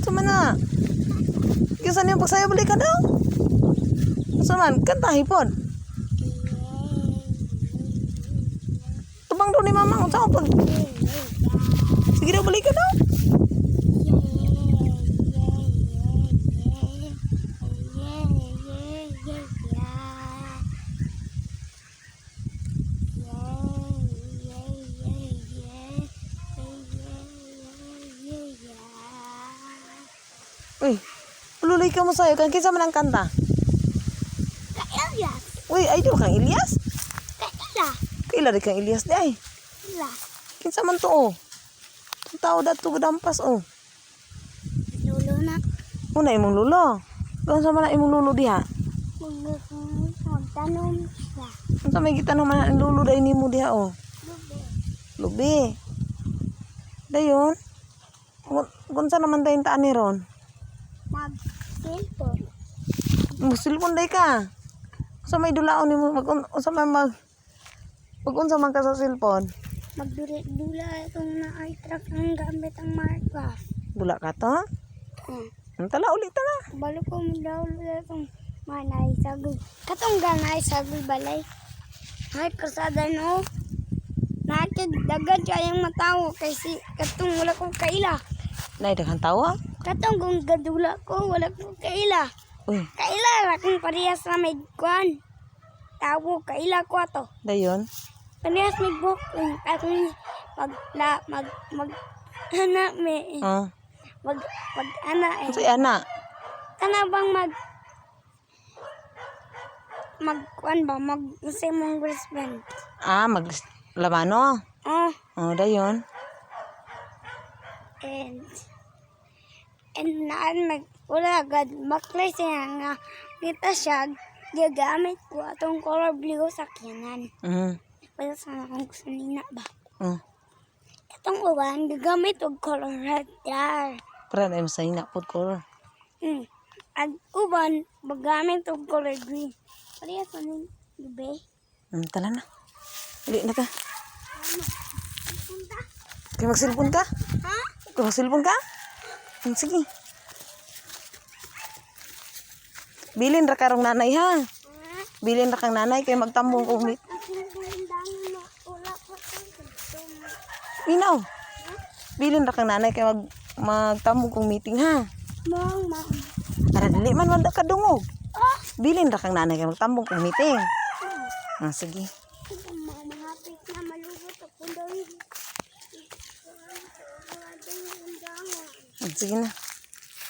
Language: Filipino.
Sama na. Kisan yung pagsaya balik ka daw. Saman, kanta hipon. Tubang daw ni mama. Unsa pag. Sige daw balik ka daw. Uy, ululay ka mo sa'yo. Kang kinsa man ang kanta? Kak Elias. Uy, idol kang Elias? Kak Ila. Kaila rin kang Elias di ay. Ila. Kinsa man to oh. Ang tao dato gadampas oh. Lolo na. Una imong lulo. Kung sa man imong lulo diha. Magtanong siya. Kung sa may gitanong man ang lulo dahil nimo diha oh. Lubi. Dayon. Kung sa naman tayong taan ni Ron. Mag-cellphone. Musilpon day ka. Sa may dulaon nimo mag-unsa man mag-unsa man ka sa cellphone. Magdula itong na-i-track ang gamit ang Minecraft. Dula ka to? Ang tala ulit ta na. Balo ko mo daw itong manay sagol. Katong ganay sagol balay. Ay kasada no. Nakikidagad kayang matawo kasi katong wala kong kaila. Nay daghang tawa. Katong kung gadula ko wala kong kaila. Uy, Kaila ra kung parehas na may kwan. Tawo kaila ko ato. dayon. Parehas may book akong ana me Oh, mag ana unsa ana? kana bang mag kwan ba mag say mong husband. Ah, maglamano. Oh, Oh, dayon. and naan wala agad maklay siya nga kita siya gagamit ko atong color blue sa kyanan. Para sa akong gusto nina ba. Itong uwan gagamit og color red dar. Para na sa ina pod color. Ag uban magamit og color green. Parehas man yung gabi. Tala na. Dili na ka. Punta? Kaya magsilpon ka? Ha? Kaya magsilpon ka? Sige. Bilin ra karong nanay ha. Bilin ra kang nanay kay magtambong kong meet. Minaw. Bilin ra kang nanay kay magtambong kong meeting ha. Mong. Para dili man wala ka dungog. Oh, Bilin ra kang nanay kay magtambong kong meeting. Ah, sige. mahapit na malubot ako daw. Sige na.